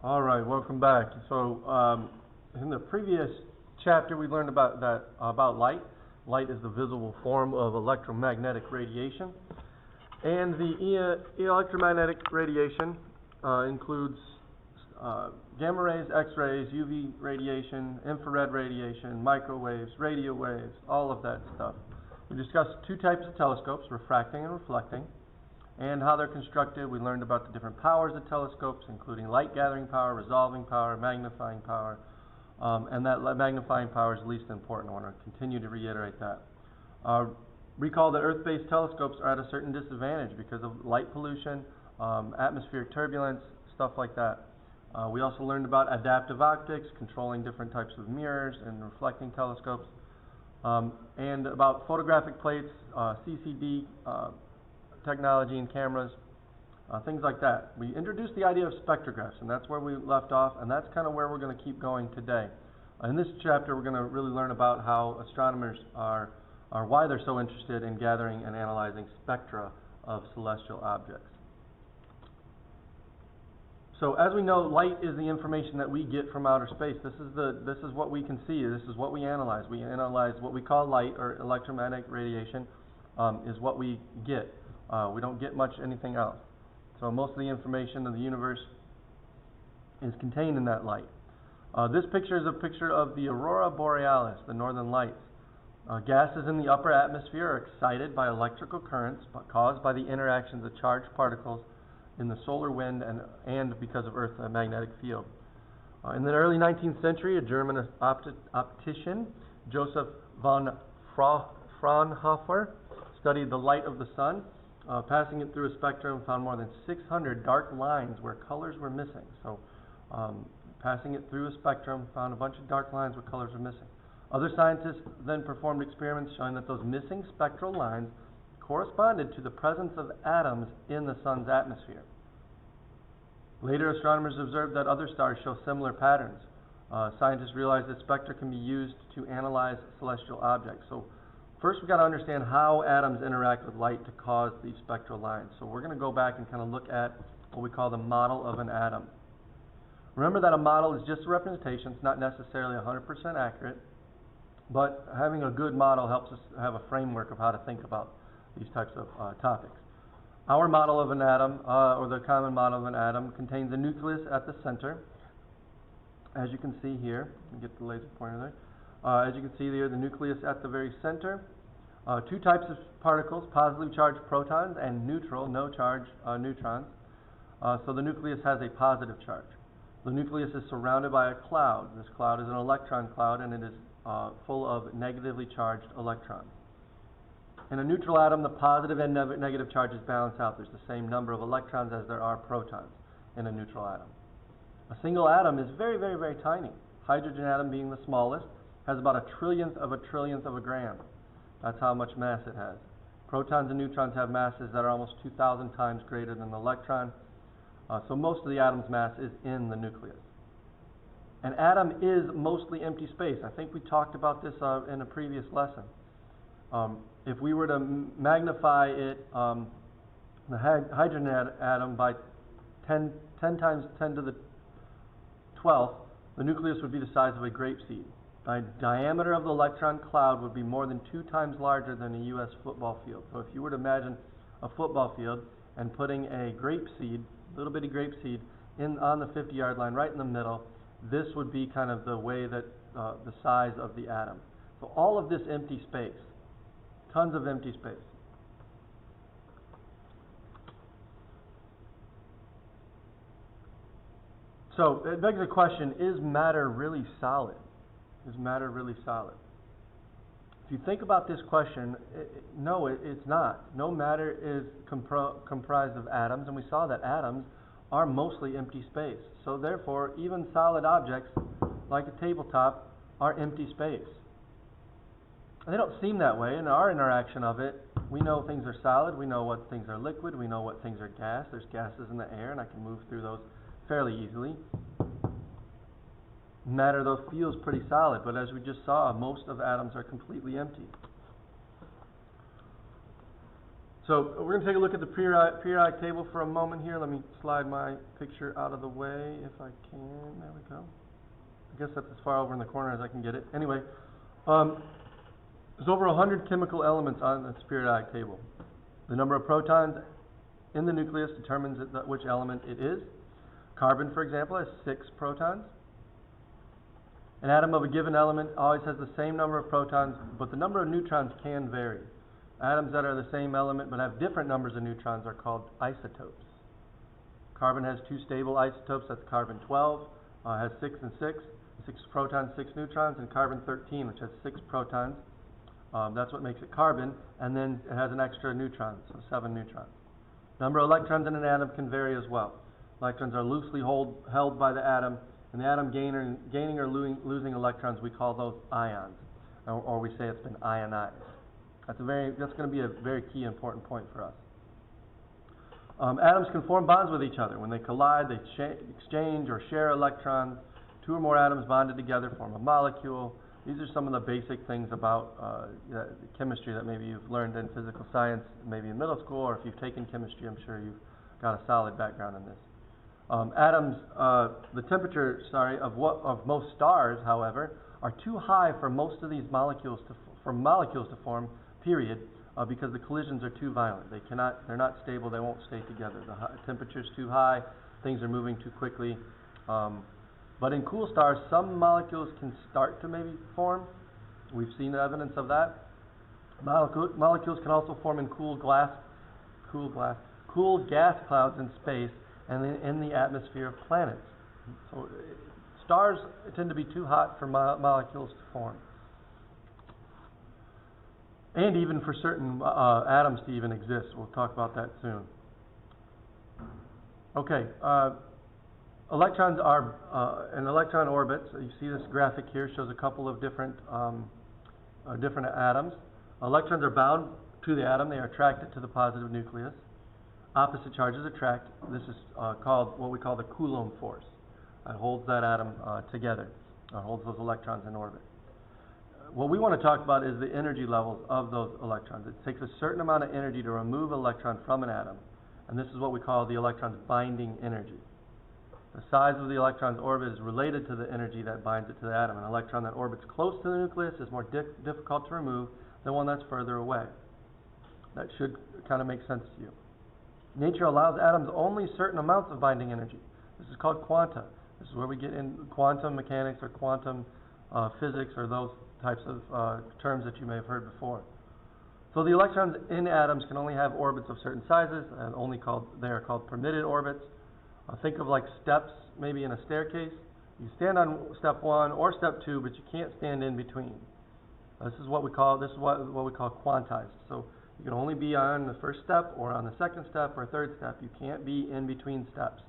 All right, welcome back. So, in the previous chapter, we learned about light. Light is the visible form of electromagnetic radiation, and the electromagnetic radiation includes gamma rays, X-rays, UV radiation, infrared radiation, microwaves, radio waves, all of that stuff. We discussed two types of telescopes, refracting and reflecting, and how they're constructed. We learned about the different powers of telescopes, including light gathering power, resolving power, magnifying power, and that magnifying power is the least important. I want to continue to reiterate that. Recall that Earth-based telescopes are at a certain disadvantage because of light pollution, atmospheric turbulence, stuff like that. We also learned about adaptive optics, controlling different types of mirrors and reflecting telescopes, and about photographic plates, CCD, technology and cameras, things like that. We introduced the idea of spectrographs, and that's where we left off, and that's kind of where we're going to keep going today. In this chapter, we're going to really learn about how astronomers are why they're so interested in gathering and analyzing spectra of celestial objects. So, as we know, light is the information that we get from outer space. This is what we can see. This is what we analyze. We analyze what we call light, or electromagnetic radiation, is what we get. We don't get much anything else. So most of the information of the universe is contained in that light. This picture is a picture of the aurora borealis, the northern lights. Gases in the upper atmosphere are excited by electrical currents caused by the interactions of charged particles in the solar wind and because of Earth's magnetic field. In the early 19th century, a German optician, Joseph von Fraunhofer, studied the light of the sun, passing it through a spectrum, found more than 600 dark lines where colors were missing. So, passing it through a spectrum, found a bunch of dark lines where colors were missing. Other scientists then performed experiments showing that those missing spectral lines corresponded to the presence of atoms in the sun's atmosphere. Later, astronomers observed that other stars show similar patterns. Scientists realized that spectra can be used to analyze celestial objects. So, first, we've got to understand how atoms interact with light to cause these spectral lines. So we're going to go back and kind of look at what we call the model of an atom. Remember that a model is just a representation. It's not necessarily 100% accurate, but having a good model helps us have a framework of how to think about these types of topics. Our model of an atom, or the common model of an atom, contains a nucleus at the center. As you can see here, let me get the laser pointer there. As you can see there, the nucleus at the very center. Two types of particles, positively charged protons and neutral, no charge neutrons. So the nucleus has a positive charge. The nucleus is surrounded by a cloud. This cloud is an electron cloud, and it is full of negatively charged electrons. In a neutral atom, the positive and negative charges balance out. There's the same number of electrons as there are protons in a neutral atom. A single atom is very, very, very tiny. Hydrogen atom being the smallest, has about a trillionth of a gram. That's how much mass it has. Protons and neutrons have masses that are almost 2,000 times greater than the electron. So most of the atom's mass is in the nucleus. An atom is mostly empty space. I think we talked about this in a previous lesson. If we were to magnify it, the hydrogen atom by 10 times 10 to the 12th, the nucleus would be the size of a grapeseed. The diameter of the electron cloud would be more than 2 times larger than a U.S. football field. So if you were to imagine a football field and putting a grapeseed, little bitty grapeseed, on the 50-yard line right in the middle, this would be kind of the way that the size of the atom. So all of this empty space, tons of empty space. So it begs the question, is matter really solid? Is matter really solid? If you think about this question, no, it's not. No matter is comprised of atoms, and we saw that atoms are mostly empty space. So therefore, even solid objects, like a tabletop, are empty space. And they don't seem that way. In our interaction of it, we know things are solid, we know what things are liquid, we know what things are gas. There's gases in the air, and I can move through those fairly easily. Matter, though, feels pretty solid, but as we just saw, most of atoms are completely empty. So we're going to take a look at the periodic table for a moment here. Let me slide my picture out of the way if I can. There we go. I guess that's as far over in the corner as I can get it. Anyway, there's over 100 chemical elements on this periodic table. The number of protons in the nucleus determines which element it is. Carbon, for example, has 6 protons. An atom of a given element always has the same number of protons, but the number of neutrons can vary. Atoms that are the same element but have different numbers of neutrons are called isotopes. Carbon has 2 stable isotopes. That's carbon-12, has 6 and 6. 6 protons, 6 neutrons, and carbon-13, which has 6 protons. That's what makes it carbon, and then it has an extra neutron, so 7 neutrons. Number of electrons in an atom can vary as well. Electrons are loosely held by the atom, and the atom gaining or losing electrons, we call those ions, or we say it's been ionized. That's going to be a very key important point for us. Atoms can form bonds with each other. When they collide, they exchange or share electrons. 2 or more atoms bonded together form a molecule. These are some of the basic things about chemistry that maybe you've learned in physical science, maybe in middle school, or if you've taken chemistry, I'm sure you've got a solid background in this. The temperature, of most stars, however, are too high for most of these molecules to form, period, because the collisions are too violent. They're not stable. They won't stay together. The temperature is too high. Things are moving too quickly. But in cool stars, some molecules can start to maybe form. We've seen evidence of that. Molecules can also form in cool gas clouds in space and in the atmosphere of planets. So stars tend to be too hot for molecules to form, and even for certain atoms to even exist. We'll talk about that soon. Okay. Electrons are an electron orbit. So you see this graphic here shows a couple of different atoms. Electrons are bound to the atom. They are attracted to the positive nucleus. Opposite charges attract. This is called what we call the Coulomb force. It holds that atom together. Holds those electrons in orbit. What we want to talk about is the energy levels of those electrons. It takes a certain amount of energy to remove an electron from an atom, and this is what we call the electron's binding energy. The size of the electron's orbit is related to the energy that binds it to the atom. An electron that orbits close to the nucleus is more difficult to remove than one that's further away. That should kind of make sense to you. Nature allows atoms only certain amounts of binding energy. This is called quanta. This is where we get in quantum mechanics or quantum physics, or those types of terms that you may have heard before. So the electrons in atoms can only have orbits of certain sizes, and they are called permitted orbits. Think of like steps, maybe in a staircase. You stand on step 1 or step 2, but you can't stand in between. This is what we call quantized. So you can only be on the first step, or on the second step, or third step. You can't be in between steps.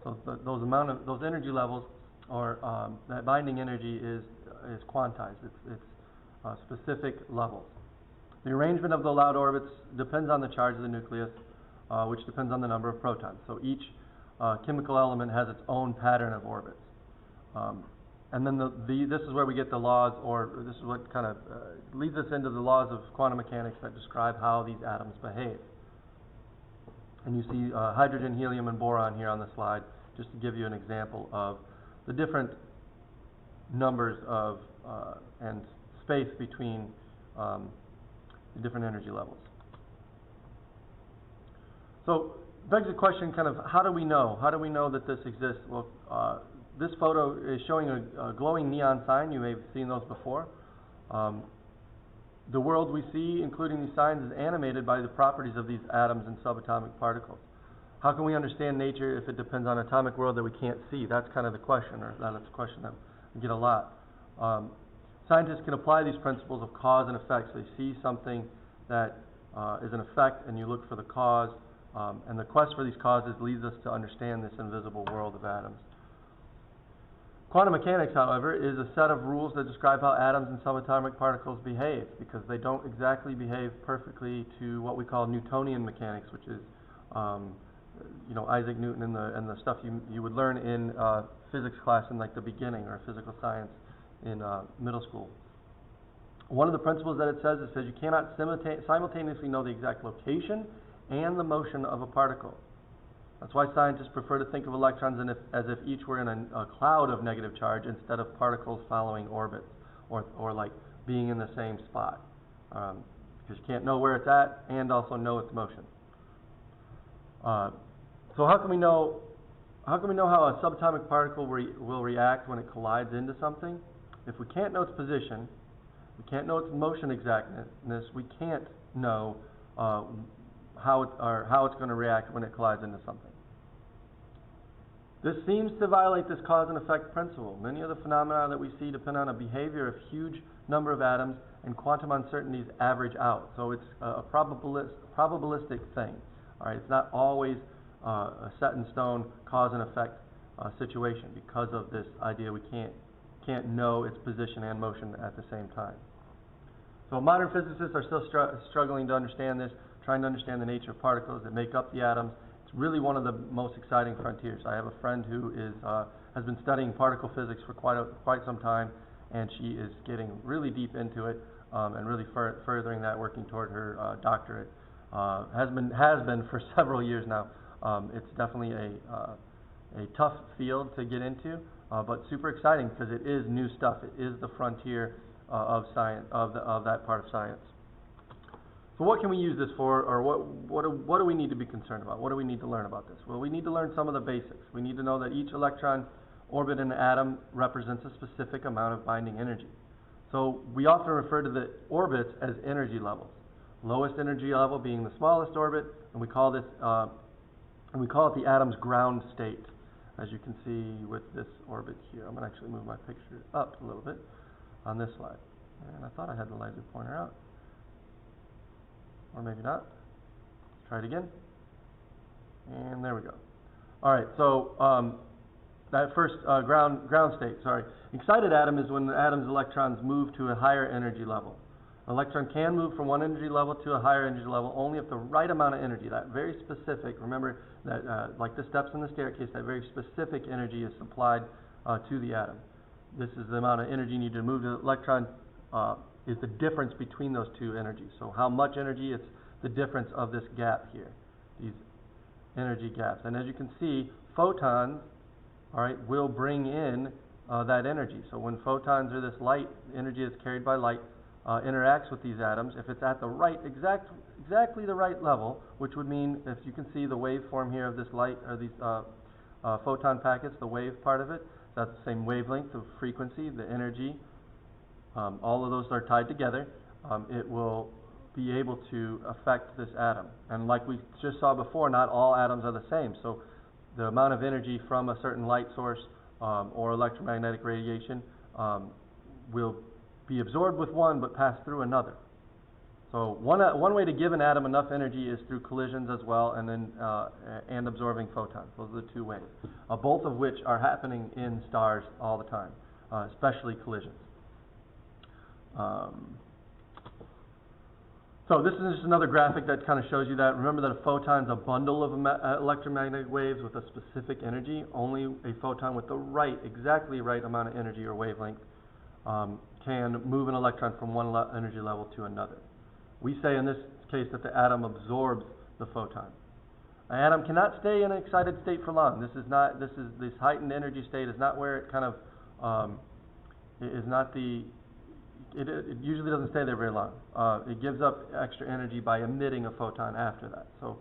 So those energy levels, or that binding energy, is quantized. It's specific levels. The arrangement of the allowed orbits depends on the charge of the nucleus, which depends on the number of protons. So each chemical element has its own pattern of orbits. And then this is where we get the laws, or this is what kind of leads us into the laws of quantum mechanics that describe how these atoms behave. And you see hydrogen, helium, and boron here on the slide, just to give you an example of the different numbers of and space between the different energy levels. So begs the question, kind of, how do we know? How do we know that this exists? Well, this photo is showing a glowing neon sign. You may have seen those before. The world we see, including these signs, is animated by the properties of these atoms and subatomic particles. How can we understand nature if it depends on an atomic world that we can't see? That's kind of the question, or that's a question that we get a lot. Scientists can apply these principles of cause and effect. So they see something that is an effect, and you look for the cause. And the quest for these causes leads us to understand this invisible world of atoms. Quantum mechanics, however, is a set of rules that describe how atoms and subatomic particles behave, because they don't exactly behave perfectly to what we call Newtonian mechanics, which is, Isaac Newton and the stuff you would learn in physics class in like the beginning, or physical science in middle school. One of the principles that it says you cannot simultaneously know the exact location and the motion of a particle. That's why scientists prefer to think of electrons as if each were in a cloud of negative charge instead of particles following orbits or like being in the same spot. Because you can't know where it's at and also know its motion. So how can we know how a subatomic particle will react when it collides into something? If we can't know its position, we can't know its motion exactness, we can't know how it's going to react when it collides into something. This seems to violate this cause and effect principle. Many of the phenomena that we see depend on a behavior of huge number of atoms, and quantum uncertainties average out. So it's a probabilistic thing. All right, it's not always a set in stone cause and effect situation because of this idea we can't know its position and motion at the same time. So modern physicists are still struggling to understand this, trying to understand the nature of particles that make up the atoms. It's really one of the most exciting frontiers. I have a friend who has been studying particle physics for quite some time, and she is getting really deep into it and really furthering that, working toward her doctorate. Has been for several years now. It's definitely a tough field to get into, but super exciting because it is new stuff. It is the frontier of science, of that part of science. So what can we use this for, or what do we need to be concerned about? What do we need to learn about this? Well, we need to learn some of the basics. We need to know that each electron orbit in an atom represents a specific amount of binding energy. So we often refer to the orbits as energy levels. Lowest energy level being the smallest orbit, and we call it the atom's ground state, as you can see with this orbit here. I'm going to actually move my picture up a little bit on this slide. And I thought I had the laser pointer out. Or maybe not. Let's try it again. And there we go. All right, so that first ground state, excited atom is when the atom's electrons move to a higher energy level. An electron can move from one energy level to a higher energy level only if the right amount of energy, that very specific, remember that like the steps in the staircase, that very specific energy is supplied to the atom. This is the amount of energy needed to move the electron, is the difference between those two energies. So how much energy, it's the difference of this gap here, these energy gaps. And as you can see, photons, all right, will bring in that energy. So when photons or this light, energy that's carried by light, interacts with these atoms, if it's at the right, exactly the right level, which would mean, if you can see the waveform here of this light, or these photon packets, the wave part of it, that's the same wavelength of frequency, the energy, all of those are tied together. It will be able to affect this atom. And like we just saw before, not all atoms are the same. So the amount of energy from a certain light source or electromagnetic radiation will be absorbed with one but pass through another. So one way to give an atom enough energy is through collisions as well, and then and absorbing photons. Those are the two ways, both of which are happening in stars all the time, especially collisions. So this is just another graphic that kind of shows you that. Remember that a photon is a bundle of electromagnetic waves with a specific energy. Only a photon with the exactly right amount of energy or wavelength can move an electron from one energy level to another. We say in this case that the atom absorbs the photon. An atom cannot stay in an excited state for long. This heightened energy state is not where it kind of it usually doesn't stay there very long. It gives up extra energy by emitting a photon after that. So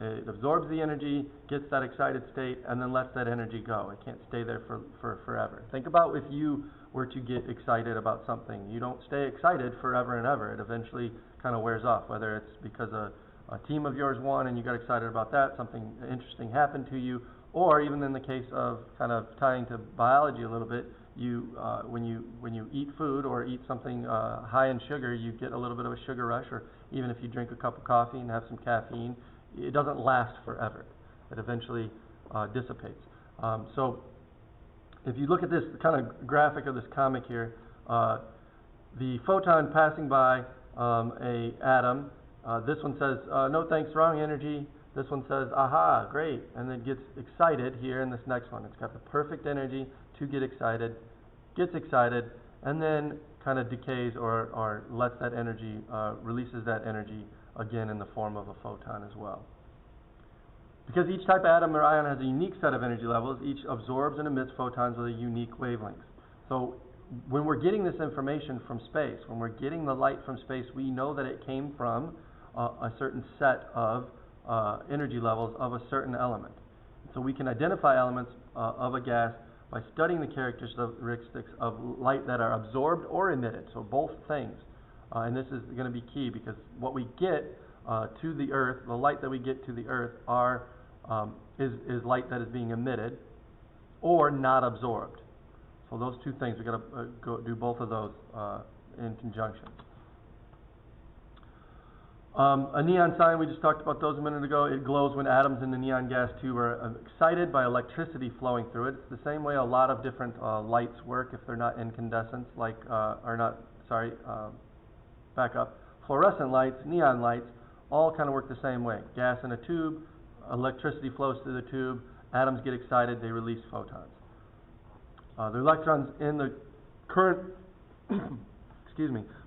it absorbs the energy, gets that excited state, and then lets that energy go. It can't stay there for forever. Think about if you were to get excited about something. You don't stay excited forever and ever. It eventually kind of wears off, whether it's because a team of yours won and you got excited about that, something interesting happened to you, or even in the case of kind of tying to biology a little bit, when you eat food or eat something high in sugar, you get a little bit of a sugar rush, or even if you drink a cup of coffee and have some caffeine, it doesn't last forever. It eventually dissipates. So if you look at this kind of graphic of this comic here, the photon passing by a atom, this one says, no thanks, wrong energy. This one says, aha, great, and then gets excited here in this next one. It's got the perfect energy to get excited, gets excited, and then kind of decays or lets that energy, releases that energy again in the form of a photon as well. Because each type of atom or ion has a unique set of energy levels, each absorbs and emits photons with a unique wavelength. So when we're getting this information from space, when we're getting the light from space, we know that it came from a certain set of energy levels of a certain element. So we can identify elements of a gas by studying the characteristics of light that are absorbed or emitted, so both things. And this is going to be key because what we get to the Earth, the light that we get to the Earth is light that is being emitted or not absorbed. So those two things, we've got to go do both of those in conjunction. A neon sign, we just talked about those a minute ago. It glows when atoms in the neon gas tube are excited by electricity flowing through it. It's the same way a lot of different lights work if they're not incandescent, back up. Fluorescent lights, neon lights, all kind of work the same way. Gas in a tube, electricity flows through the tube, atoms get excited, they release photons. The electrons in the current,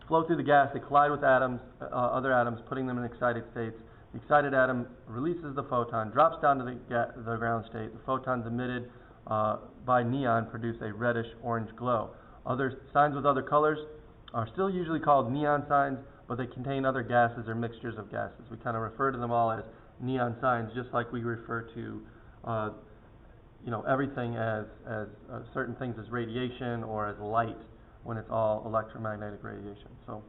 flow through the gas, they collide with other atoms, putting them in excited states. The excited atom releases the photon, drops down to the ground state. The photons emitted by neon produce a reddish-orange glow. Other signs with other colors are still usually called neon signs, but they contain other gases or mixtures of gases. We kind of refer to them all as neon signs, just like we refer to everything as certain things as radiation or as light when it's all electromagnetic radiation. So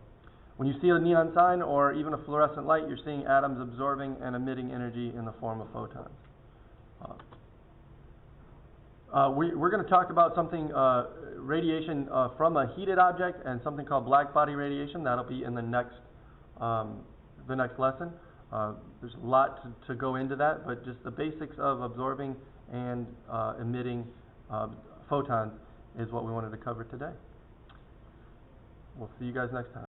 when you see a neon sign or even a fluorescent light, you're seeing atoms absorbing and emitting energy in the form of photons. We're going to talk about something, radiation from a heated object and something called black body radiation. That'll be in the next lesson. There's a lot to go into that, but just the basics of absorbing and emitting photons is what we wanted to cover today. We'll see you guys next time.